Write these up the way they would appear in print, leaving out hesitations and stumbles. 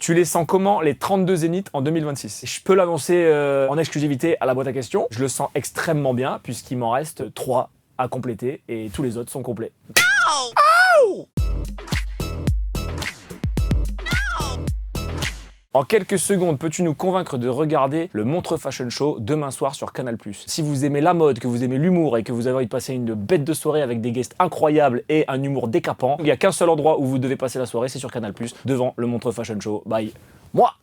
Tu les sens comment les 32 Zénith en 2026? Je peux l'annoncer en exclusivité à la boîte à questions. Je le sens extrêmement bien puisqu'il m'en reste 3 à compléter et tous les autres sont complets. Ow! En quelques secondes, peux-tu nous convaincre de regarder le Montreux Fashion Show demain soir sur Canal+. Si vous aimez la mode, que vous aimez l'humour et que vous avez envie de passer une bête de soirée avec des guests incroyables et un humour décapant, il n'y a qu'un seul endroit où vous devez passer la soirée, c'est sur Canal+, devant le Montreux Fashion Show. Bye. Moi.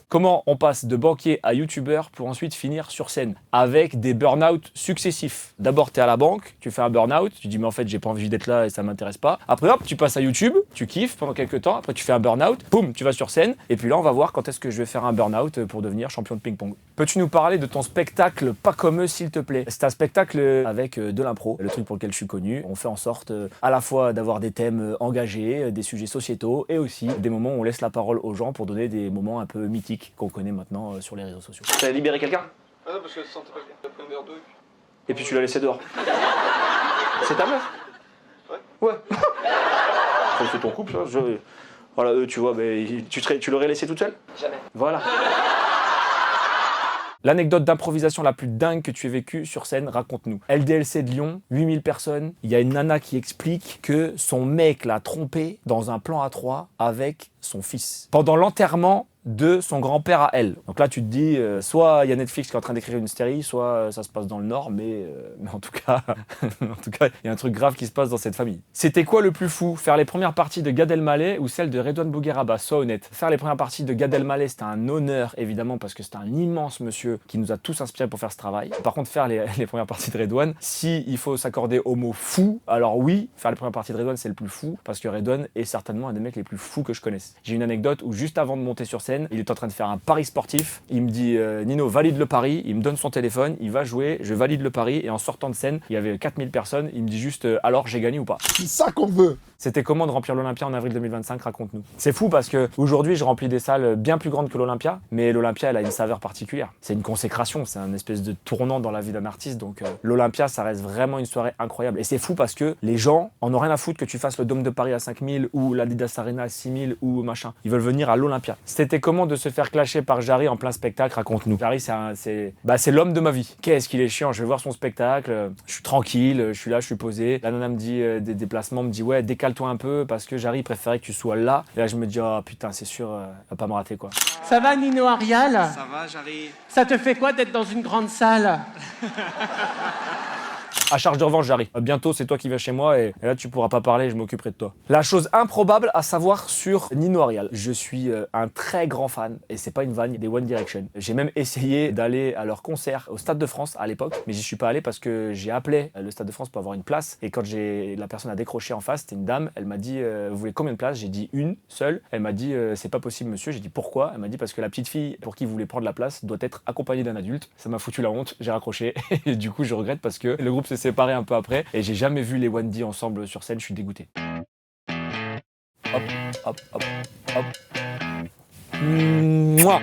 Comment on passe de banquier à youtubeur pour ensuite finir sur scène avec des burn-out successifs. D'abord, tu es à la banque, tu fais un burn-out, tu dis mais en fait j'ai pas envie d'être là et ça m'intéresse pas. Après hop, tu passes à YouTube, tu kiffes pendant quelques temps, après tu fais un burn-out, boum, tu vas sur scène et puis là on va voir quand est-ce que je vais faire un burn-out pour devenir champion de ping-pong. Peux-tu nous parler de ton spectacle Pas comme eux s'il te plaît? C'est un spectacle avec de l'impro, le truc pour lequel je suis connu. On fait en sorte à la fois d'avoir des thèmes engagés, des sujets sociétaux et aussi des moments où on laisse la parole aux gens pour donner des moments un peu mythiques qu'on connaît maintenant sur les réseaux sociaux. T'as libéré quelqu'un? Ah non, parce que je sentais pas bien. T'as pris une verre d'eau Et puis tu l'as laissé dehors. C'est ta meuf? Ouais. Ouais. C'est ton couple, ça. Voilà, eux, tu vois, tu l'aurais laissé toute seule? Jamais. Voilà. L'anecdote d'improvisation la plus dingue que tu aies vécue sur scène, raconte-nous. LDLC de Lyon, 8000 personnes, il y a une nana qui explique que son mec l'a trompée dans un plan à 3 avec son fils. Pendant l'enterrement de son grand-père à elle. Donc là, tu te dis, soit il y a Netflix qui est en train d'écrire une série, soit ça se passe dans le Nord, mais en tout cas, il y a un truc grave qui se passe dans cette famille. C'était quoi le plus fou? Faire les premières parties de Gad Elmaleh ou celle de Redouane Bougueraba? Sois honnête. Faire les premières parties de Gad Elmaleh, c'était un honneur, évidemment, parce que c'était un immense monsieur qui nous a tous inspirés pour faire ce travail. Par contre, faire les premières parties de Redouane, si il faut s'accorder au mot fou, alors oui, faire les premières parties de Redouane, c'est le plus fou, parce que Redouane est certainement un des mecs les plus fous que je connaisse. J'ai une anecdote où juste avant de monter sur scène, il est en train de faire un pari sportif. Il me dit Nino, valide le pari. Il me donne son téléphone, il va jouer, je valide le pari. Et en sortant de scène, il y avait 4000 personnes. Il me dit juste alors j'ai gagné ou pas? C'est ça qu'on veut. C'était comment de remplir l'Olympia en avril 2025? Raconte-nous. C'est fou parce que aujourd'hui je remplis des salles bien plus grandes que l'Olympia, mais l'Olympia elle a une saveur particulière. C'est une consécration, c'est un espèce de tournant dans la vie d'un artiste. Donc l'Olympia ça reste vraiment une soirée incroyable. Et c'est fou parce que les gens en ont rien à foutre que tu fasses le Dôme de Paris à 5000 ou l'Adidas Arena à 6000 ou machin. Ils veulent venir à l'Olympia. C'était comment de se faire clasher par Jarry en plein spectacle? Raconte-nous. Jarry c'est l'homme de ma vie. Qu'est-ce qu'il est chiant, je vais voir son spectacle, je suis tranquille, je suis là, je suis posé. La nana me dit des déplacements, me dit ouais décale-toi un peu parce que Jarry préférait que tu sois là. Et là je me dis oh putain c'est sûr, elle va pas me rater quoi. Ça va Nino Arial? Ça va, j'arrive. Ça te fait quoi d'être dans une grande salle? À charge de revanche, Jarry. Bientôt, c'est toi qui viens chez moi et là, tu pourras pas parler, je m'occuperai de toi. La chose improbable à savoir sur Nino Arial. Je suis un très grand fan, et c'est pas une vanne, des One Direction. J'ai même essayé d'aller à leur concert au Stade de France à l'époque, mais j'y suis pas allé parce que j'ai appelé le Stade de France pour avoir une place. Et quand la personne a décroché en face, c'était une dame, elle m'a dit vous voulez combien de places? J'ai dit une seule. Elle m'a dit c'est pas possible monsieur. J'ai dit pourquoi? Elle m'a dit parce que la petite fille pour qui vous voulez prendre la place doit être accompagnée d'un adulte. Ça m'a foutu la honte, j'ai raccroché et du coup je regrette parce que le groupe s'est séparé un peu après et j'ai jamais vu les One D ensemble sur scène, je suis dégoûté. Hop, hop, hop, hop. Mouah.